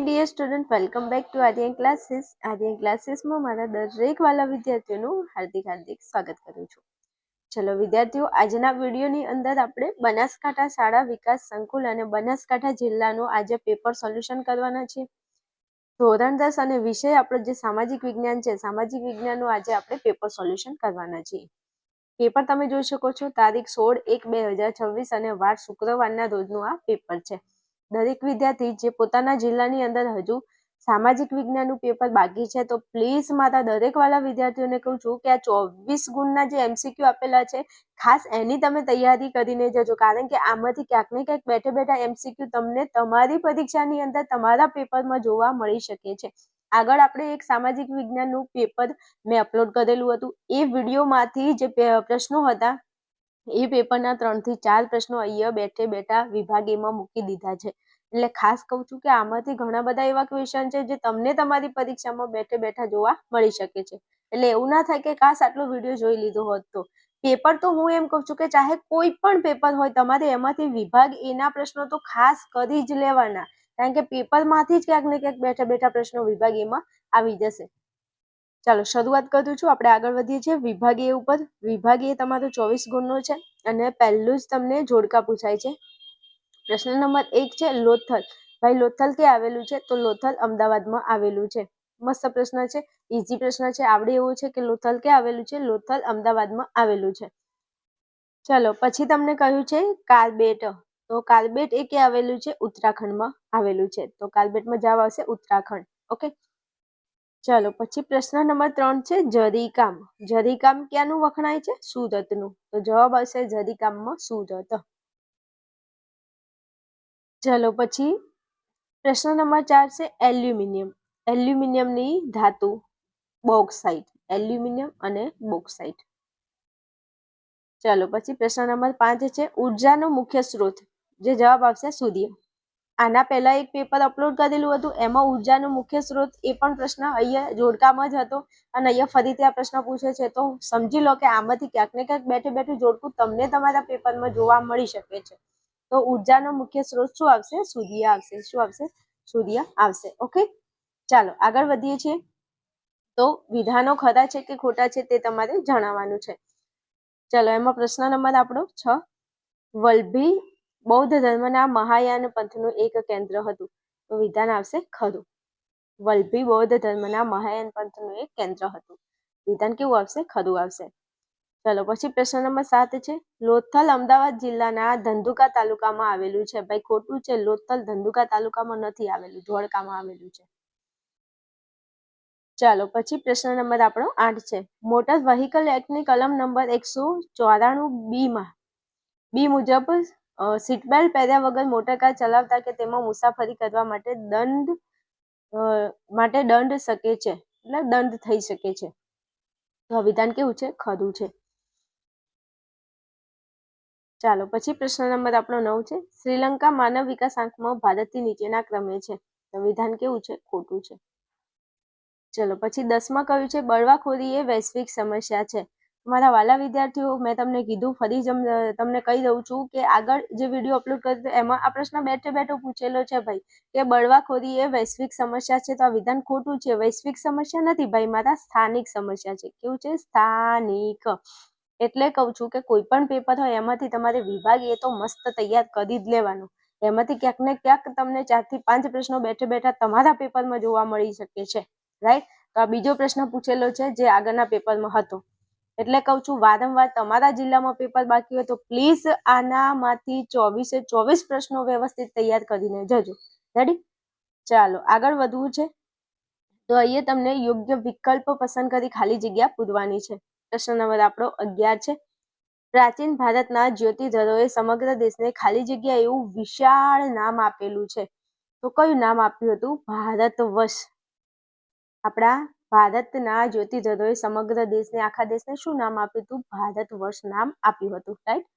Dear student, welcome back to Aryan classes. Aryan ક્લાસીસમાં મારા દરેક વાલા વિદ્યાર્થીઓનું હાર્દિક સ્વાગત કરું છું. ચલો વિદ્યાર્થીઓ, આજના વિડીયોની અંદર આપણે બનાસકાંઠા શાળા વિકાસ સંકુલ અને બનાસકાંઠા જિલ્લાનું આજે પેપર સોલ્યુશન કરવાના છીએ. ધોરણ 10 અને વિષય આપણો જે સામાજિક વિજ્ઞાન છે, સામાજિક વિજ્ઞાનનું આજે આપણે પેપર સોલ્યુશન કરવાના છીએ. પેપર તમે જોઈ શકો છો, તારીખ 16/1/2026 અને વાર શુક્રવારના રોજનું આ પેપર છે. દરેક વિદ્યાર્થી જે પોતાના જિલ્લાની અંદર હજુ સામાજિક વિજ્ઞાનનું પેપર બાકી છે, તો પ્લીઝ મારા દરેક વાળા વિદ્યાર્થીઓને કહું છું કે આ 24 ગુણના જે MCQ આપેલા છે, ખાસ એની તમે તૈયારી કરીને જજો. કારણ કે આમાંથી ક્યાંક ને ક્યાંક બેઠે બેઠા MCQ તમને તમારી પરીક્ષાની અંદર તમારા પેપરમાં જોવા મળી શકે છે. આગળ આપણે એક સામાજિક વિજ્ઞાનનું પેપર મેં અપલોડ કરેલું હતું. એ વિડીયોમાંથી જે પ્રશ્નો હતા, એ પેપરના 3 થી 4 પ્રશ્નો અહીંયા બેઠે બેઠા વિભાગ એમાં મૂકી દીધા છે. એટલે ખાસ કહું છું કે આમાંથી ઘણા બધા એવા ક્વેશ્ચન છે જે તમને તમારી પરીક્ષામાં બેઠે બેઠા જોવા મળી શકે છે. એટલે એવું ના થાય કે ખાસ આટલો વિડીયો જોઈ લીધો હોત તો. પેપર તો હું એમ કહું છું કે ચાહે કોઈ પણ પેપર હોય, તમારે એમાંથી વિભાગ એના પ્રશ્નો તો ખાસ કરી જ લેવાના. કારણ કે પેપરમાંથી જ ક્યાંક ને ક્યાંક બેઠા બેઠા પ્રશ્નો વિભાગ એમાં આવી જશે. ચાલો શરૂઆત કરું છું, આપણે આગળ વધીએ છીએ વિભાગ એ ઉપર. વિભાગ એ તમારો 24 ગુણનો છે અને પહેલું જ તમને જોડકા પૂછાય છે. પ્રશ્ન નંબર 1 છે લોથલ. ભાઈ લોથલ ક્યાં આવેલું છે? તો લોથલ અમદાવાદમાં આવેલું છે. મસ્ત પ્રશ્ન છે, ઈઝી પ્રશ્ન છે, આવડે એવું છે કે લોથલ ક્યાં આવેલું છે? લોથલ અમદાવાદમાં આવેલું છે. ચલો પછી તમને કહ્યું છે કાર્બેટ. તો કાર્બેટ એ ક્યાં આવેલું છે? ઉત્તરાખંડમાં આવેલું છે. તો કાર્બેટમાં જવાબ આવશે ઉત્તરાખંડ. ઓકે, ચલો પછી પ્રશ્ન નંબર 3 છે જરીકામ. જરીકામ ક્યાંનું વખણાય છે? સુરતનું. તો જવાબ આવશે જરીકામમાં સુરત. ચલો પછી પ્રશ્ન નંબર 4 છે એલ્યુમિનિયમ. એલ્યુમિનિયમની ધાતુ બોક્સાઇટ. એલ્યુમિનિયમ અને બોક્સાઇટ. ચલો પછી પ્રશ્ન નંબર 5 છે ઉર્જાનો મુખ્ય સ્ત્રોત. જે જવાબ આવશે સૂર્ય. આના પહેલા એક પેપર અપલોડ કરેલું હતું, એમાં ઉર્જાનો મુખ્ય સ્ત્રોત એ પણ પ્રશ્ન અહીંયા જોડકામાં જ હતો અને અહીંયા ફરીથી આ પ્રશ્ન પૂછે છે. તો સમજી લો કે આમાંથી ક્યાંક ને ક્યાંક બેઠે બેઠું જોડકું તમને તમારા પેપરમાં જોવા મળી શકે છે. તો ઉર્જાનો મુખ્ય સ્ત્રોત શું આવશે? સૂર્ય આવશે. શું આવશે? સૂર્ય આવશે. ઓકે, ચાલો આગળ વધીએ છીએ. તો વિધાનો ખરા છે કે ખોટા છે તે તમારે જણાવવાનું છે. ચલો એમાં પ્રશ્ન નંબર આપણો 6. વલ્લભી બૌદ્ધ ધર્મના મહાયાન પંથનું એક કેન્દ્ર હતું. તો વિધાન આવશે ખરું. વલ્લભી બૌદ્ધ ધર્મના મહાયાન પંથનું એક કેન્દ્ર હતું. વિધાન કેવું આવશે? ખરું આવશે. ચલો પછી પ્રશ્ન નંબર 7 છે લોથલ અમદાવાદ જિલ્લાના ધંધુકા તાલુકામાં આવેલું છે. ભાઈ ખોટું છે, લોથલ ધંધુકા તાલુકામાં નથી આવેલું, ધોળકામાં આવેલું છે. ચાલો પછી પ્રશ્ન નંબર આપણો 8 છે મોટર વ્હીકલ એક્ટની કલમ નંબર 194 માં બી મુજબ સીટ બેલ્ટ પહેર્યા વગર મોટરકાર ચલાવતા કે તેમાં મુસાફરી કરવા માટે દંડ શકે છે, એટલે દંડ થઈ શકે છે. તો વિધાન કેવું છે? ખરું છે. ચાલો પછી પ્રશ્ન નંબર આપણો 9 છે શ્રીલંકા માનવ વિકાસ આંકમાં ભારતથી નીચેના ક્રમે છે. તો વિધાન કેવું છે? ખોટું છે. ચલો પછી 10માં કહ્યું છે બળવાખોરી એ વૈશ્વિક સમસ્યા છે. મારા વાલા વિદ્યાર્થીઓ, મેં તમને કીધું, ફરી તમને કહી દઉં છું કે આગળ જે વિડીયો અપલોડ કર્યો એમાં આ પ્રશ્ન બેઠે બેઠો પૂછેલો છે ભાઈ કે બળવાખોરી એ વૈશ્વિક સમસ્યા છે. તો આ વિધાન ખોટું છે. વૈશ્વિક સમસ્યા નથી ભાઈ મારા, સ્થાનિક સમસ્યા છે. કેવું છે? સ્થાનિક. એટલે કહું છું કે કોઈ પણ પેપર હોય એમાંથી તમારે વિભાગ એ તો મસ્ત તૈયાર કરી જ લેવાનું. એમાંથી ક્યાંક ને ક્યાંક તમને 4 થી 5 પ્રશ્નો બેઠે બેઠા તમારા પેપરમાં જોવા મળી શકે છે. રાઈટ? તો આ બીજો પ્રશ્ન પૂછેલો છે જે આગળના પેપરમાં હતો. એટલે કહું છું વારંવાર તમારા જિલ્લામાં પેપર બાકી હોય તો પ્લીઝ આનામાંથી 24 પ્રશ્નો વ્યવસ્થિત તૈયાર કરીને જજો. રેડી? ચાલો આગળ વધવું છે. તો અહીંયા તમને યોગ્ય વિકલ્પ પસંદ કરી ખાલી જગ્યા પૂરવાની છે. પ્રશ્ન નંબર આપણો 11 છે પ્રાચીન ભારતના જ્યોતિધરોએ સમગ્ર દેશને ખાલી જગ્યા એવું વિશાળ નામ આપેલું છે. તો કયું નામ આપ્યું હતું? ભારતવર્ષ. આપણા ભારતના જ્યોતિધરોએ સમગ્ર દેશને, આખા દેશને શું નામ આપ્યું હતું? ભારતવર્ષ નામ આપ્યું હતું. રાઈટ?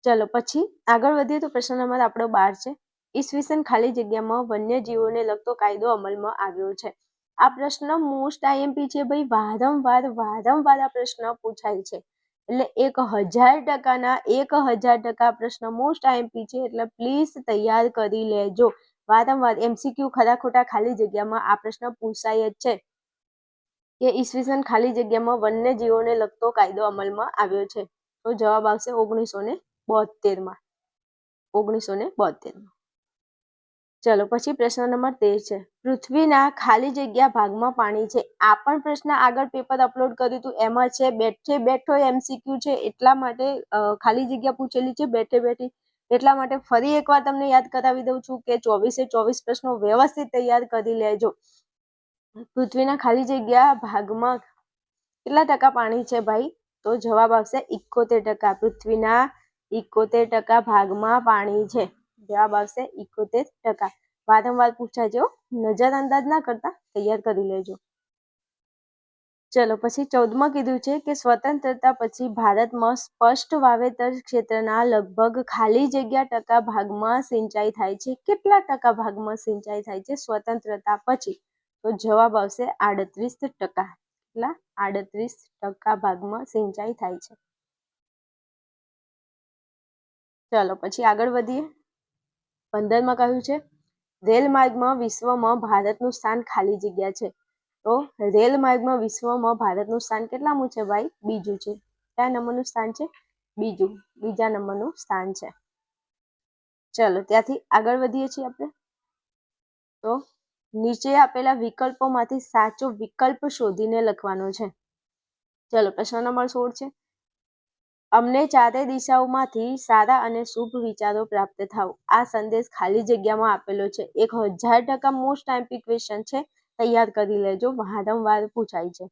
ચલો પછી આગળ વધીએ તો પ્રશ્ન નંબર આપણો 12 છે ઈસવીસન ખાલી જગ્યામાં વન્યજીવોને લગતો કાયદો અમલમાં આવ્યો છે. આ પ્રશ્ન મોસ્ટ આઈએમપી છે ભાઈ. વારંવાર આ પ્રશ્ન પૂછાય છે. એટલે 1000% પ્રશ્ન મોસ્ટ આઈએમપી છે. એટલે પ્લીઝ તૈયાર કરી લેજો. વારંવાર MCQ ખરા ખોટા ખાલી જગ્યામાં આ પ્રશ્ન પૂછાય જ છે કે ઈસવીસન ખાલી જગ્યામાં વન્યજીવોને લગતો કાયદો અમલમાં આવ્યો છે? તો જવાબ આવશે 1972માં. 1972. ચલો પછી પ્રશ્ન નંબર 13 છે. પૃથ્વીના ખાલી જગ્યા ભાગમાં પાણી છે. આ પણ પ્રશ્ન આગળ પેપર અપલોડ કર્યું હતું, એમાં છે બેઠે બેઠો MCQ છે, એટલા માટે ખાલી જગ્યા પૂછેલી છે બેઠે બેઠી, એટલા માટે ફરી એકવાર તમને યાદ કરાવી દઉં છું કે 24 પ્રશ્નો વ્યવસ્થિત તૈયાર કરી લેજો. પૃથ્વીના ખાલી જગ્યા ભાગમાં કેટલા ટકા પાણી છે ભાઈ? તો જવાબ આવશે 71%. પૃથ્વીના 71% ભાગમાં પાણી છે. જવાબ આવશે 71%. વારંવાર પૂછાજો, નજરઅંદાજ ના કરતા તૈયાર કરી લેજો. ચલો પછી 14માં કીધું છે કે સ્વતંત્રતા પછી ભારતમાં સ્પષ્ટ વાવેતર ક્ષેત્રના લગભગ ખાલી જગ્યા ટકા ભાગમાં સિંચાઈ થાય છે. કેટલા ટકા ભાગમાં સિંચાઈ થાય છે સ્વતંત્રતા પછી? તો જવાબ આવશે 38%. કેટલા? 38% ભાગમાં સિંચાઈ થાય છે. ચલો પછી આગળ વધીએ. 15માં કહ્યું છે રેલ માર્ગમાં વિશ્વમાં ભારતનું સ્થાન ખાલી જગ્યા છે. તો રેલ માર્ગમાં વિશ્વમાં ભારતનું સ્થાન કેટલામું છે ભાઈ? બીજું છે. કયા નંબરનું સ્થાન છે? બીજું. બીજા નંબરનું સ્થાન છે. ચલો ત્યાંથી આગળ વધીએ છીએ આપણે. તો નીચે આપેલા વિકલ્પોમાંથી સાચો વિકલ્પ શોધીને લખવાનો છે. ચલો પ્રશ્ન નંબર 16 છે. અમને ચારે દિશાઓમાંથી સારા અને શુભ વિચારો પ્રાપ્ત થાવ. આ સંદેશ ખાલી જગ્યામાં આપેલો છે. 1000% મોસ્ટ આઈમ્પી ક્વેશ્ચન છે, તૈયાર કરી લેજો, વારંવાર પૂછાય છે.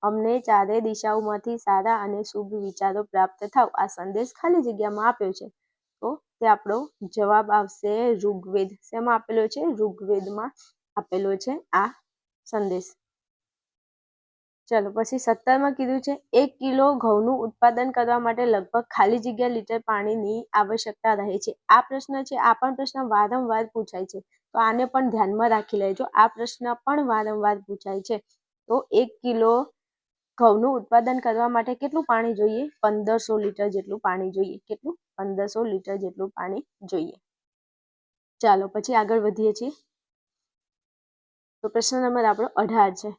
અમને ચારે દિશાઓમાંથી સારા અને શુભ વિચારો પ્રાપ્ત થાવ, આ સંદેશ ખાલી જગ્યામાં આપ્યો છે. તો તે આપણો જવાબ આવશે ઋગ્વેદ. શેમાં આપેલો છે? ઋગ્વેદમાં આપેલો છે આ સંદેશ. ચલો પછી 17માં કીધું છે 1 કિલો ઘઉંનું ઉત્પાદન કરવા માટે લગભગ ખાલી જગ્યા લીટર પાણીની આવશ્યકતા રહે છે. આ પ્રશ્ન છે, આ પણ પ્રશ્ન વારંવાર પૂછાય છે, તો આને પણ ધ્યાનમાં રાખી લેજો. આ પ્રશ્ન પણ વારંવાર પૂછાય છે. તો 1 કિલો ઘઉંનું ઉત્પાદન કરવા માટે કેટલું પાણી જોઈએ? 1500 લીટર જેટલું પાણી જોઈએ. કેટલું? 1500 લીટર જેટલું પાણી જોઈએ. ચાલો પછી આગળ વધીએ છીએ. તો પ્રશ્ન નંબર આપણો 18 છે.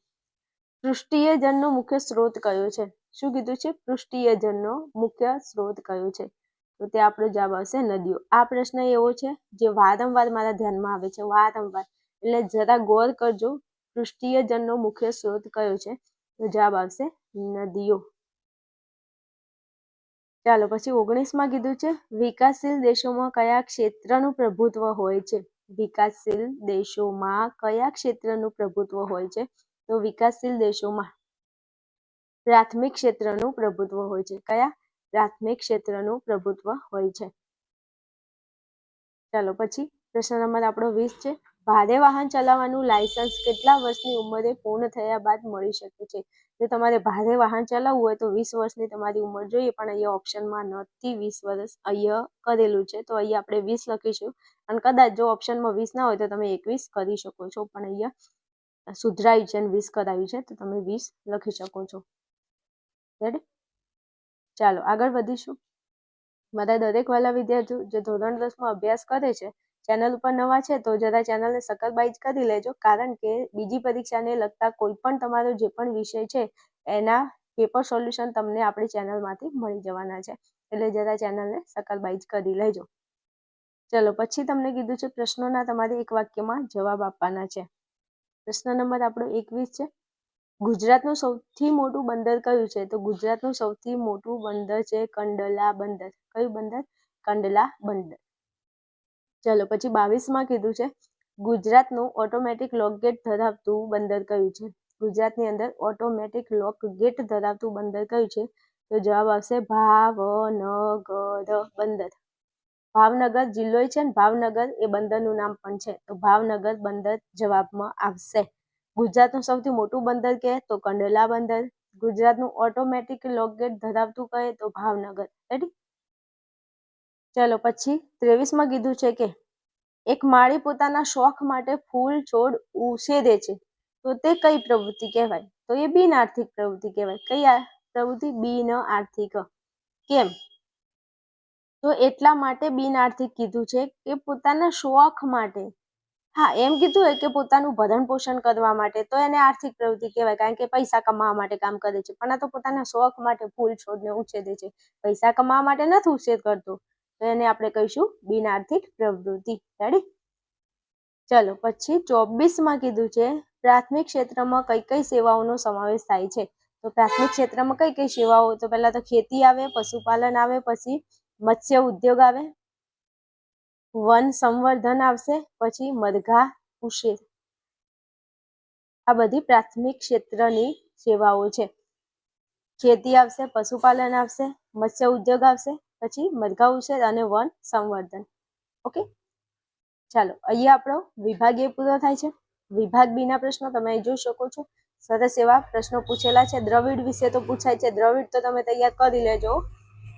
પૃષ્ઠીય જળનો મુખ્ય સ્ત્રોત કયો છે? શું કીધું છે? પૃષ્ઠીય જળનો મુખ્ય સ્ત્રોત કયો છે? તો તે આપણો જવાબ આવશે નદીઓ. આ પ્રશ્ન એવો છે જે વારંવાર મારા ધ્યાનમાં આવે છે, વારંવાર, એટલે જરા ગૌર કરજો. પૃષ્ઠીય જળનો મુખ્ય સ્ત્રોત કયો છે? તો જવાબ આવશે નદીઓ. ચાલો પછી 19માં કીધું છે વિકાસશીલ દેશોમાં કયા ક્ષેત્રનું પ્રભુત્વ હોય છે? વિકાસશીલ દેશોમાં કયા ક્ષેત્રનું પ્રભુત્વ હોય છે? તો વિકાસશીલ દેશોમાં પ્રાથમિક ક્ષેત્રનું પ્રભુત્વ હોય છે. કયા? પ્રાથમિક ક્ષેત્રનું પ્રભુત્વ હોય છે. ચાલો પછી પ્રશ્ન નંબર આપણો 20 છે. ભારે વાહન ચલાવવાનું લાયસન્સ કેટલા વર્ષની ઉંમરે પૂર્ણ થયા બાદ મળી શકે છે? જો તમારે ભારે વાહન ચલાવવું હોય તો 20 વર્ષની તમારી ઉંમર જોઈએ, પણ અહીંયા ઓપ્શનમાં નથી 20 વર્ષ અહીંયા કરેલું છે, તો અહીંયા આપણે 20 લખીશું. અને કદાચ જો ઓપ્શનમાં 20 ના હોય તો તમે 21 કરી શકો છો, પણ અહીંયા સુધરાયું છે અને 20 કરાવ્યું છે, તો તમે 20 લખી શકો છો. રેડી? ચાલો આગળ વધીશું. મારા દરેક વાલા વિદ્યાર્થીઓ જે ધોરણ 10માં અભ્યાસ કરે છે, ચેનલ ઉપર નવા છે તો જરા ચેનલને સબસ્ક્રાઇબ કરી લેજો, કારણ કે બીજી પરીક્ષાને લગતા કોઈ પણ તમારો જે પણ વિષય છે એના પેપર સોલ્યુશન તમને આપણી ચેનલમાંથી મળી જવાના છે, એટલે જરા ચેનલને સબસ્ક્રાઇબ કરી લેજો. ચલો પછી તમને કીધું છે પ્રશ્નોના તમારે એક વાક્યમાં જવાબ આપવાના છે. પ્રશ્ન નંબર આપણો 21 છે. ગુજરાતનું સૌથી મોટું બંદર કયું છે? તો ગુજરાતનું સૌથી મોટું બંદર છે કંડલા બંદર. કયું બંદર? કંડલા બંદર. ચલો પછી 22માં કીધું છે ગુજરાતનું ઓટોમેટિક લોક ગેટ ધરાવતું બંદર કયું છે? ગુજરાતની અંદર ઓટોમેટિક લોક ગેટ ધરાવતું બંદર કયું છે? તો જવાબ આવશે ભાવનગર બંદર. ભાવનગર જિલ્લો છે ને ભાવનગર એ બંદરનું નામ પણ છે, તો ભાવનગર બંદર જવાબમાં આવશે. ગુજરાતનું સૌથી મોટું બંદર કહે તો કંડલા બંદર. ગુજરાતનું ઓટોમેટિક લોક ગેટ ધરાવતું કહે તો ભાવનગર. રેડી? ચલો પછી 23માં કીધું છે કે એક માળી પોતાના શોખ માટે ફૂલ છોડ ઉછેરે છે, તો તે કઈ પ્રવૃત્તિ કહેવાય? તો એ બિન આર્થિક પ્રવૃત્તિ કહેવાય. કઈ પ્રવૃત્તિ? બિન આર્થિક. કેમ? તો એટલા માટે બિન આર્થિક કીધું છે કે પોતાના શોખ માટે હા, એમ કીધું હોય કે પોતાનું ભરણ પોષણ કરવા માટે, તો એને આર્થિક પ્રવૃત્તિ કહેવાય, કારણ કે પૈસા કમાવા માટે કામ કરે છે. પણ આ તો પોતાના શોખ માટે ફૂલ છોડને ઉછેરે છે, પૈસા કમાવા માટે નથી ઉછેર કરતો, તો એને આપણે કહીશું બિન આર્થિક પ્રવૃત્તિ. રેડી? ચલો પછી 24માં કીધું છે પ્રાથમિક ક્ષેત્રમાં કઈ કઈ સેવાઓનો સમાવેશ થાય છે. તો પ્રાથમિક ક્ષેત્રમાં કઈ કઈ સેવાઓ? તો પહેલા તો ખેતી આવે, પશુપાલન આવે, પછી મત્સ્ય ઉદ્યોગ આવે, વન સંવર્ધન આવશે, પછી મરઘા ઉછેર. આ બધી પ્રાથમિક ક્ષેત્રની સેવાઓ છે. ખેતી આવશે, પશુપાલન આવશે, મત્સ્ય ઉદ્યોગ આવશે, પછી મરઘા ઉછેર અને વન સંવર્ધન. ઓકે, ચાલો અહીંયા આપણો વિભાગ એ પૂરો થાય છે. વિભાગ બી ના પ્રશ્નો તમે અહીં જોઈ શકો છો. સરસ એવા પ્રશ્નો પૂછેલા છે. દ્રવિડ વિશે તો પૂછાય છે, દ્રવિડ તો તમે તૈયાર કરી લેજો.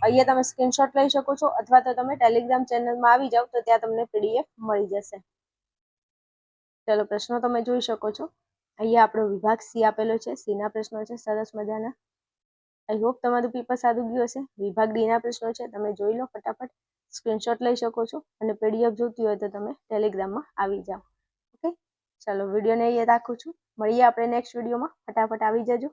અહીંયા તમે સ્ક્રીનશોટ લઈ શકો છો, અથવા તો તમે ટેલિગ્રામ ચેનલમાં આવી જાઓ તો ત્યાં તમને PDF મળી જશે. ચલો પ્રશ્નો તમે જોઈ શકો છો. અહીંયા આપણો વિભાગ સી આપેલો છે. સી ના પ્રશ્નો છે સરસ મજાના. આઈ હોપ તમારું પેપર સારું ગયું હશે. વિભાગ ડી ના પ્રશ્નો છે, તમે જોઈ લો ફટાફટ, સ્ક્રીનશોટ લઈ શકો છો, અને PDF જોતી હોય તો તમે ટેલિગ્રામમાં આવી જાઓ. ઓકે, ચાલો વિડીયોને અહીંયા રાખું છું. મળીએ આપણે નેક્સ્ટ વિડીયોમાં. ફટાફટ આવી જજો.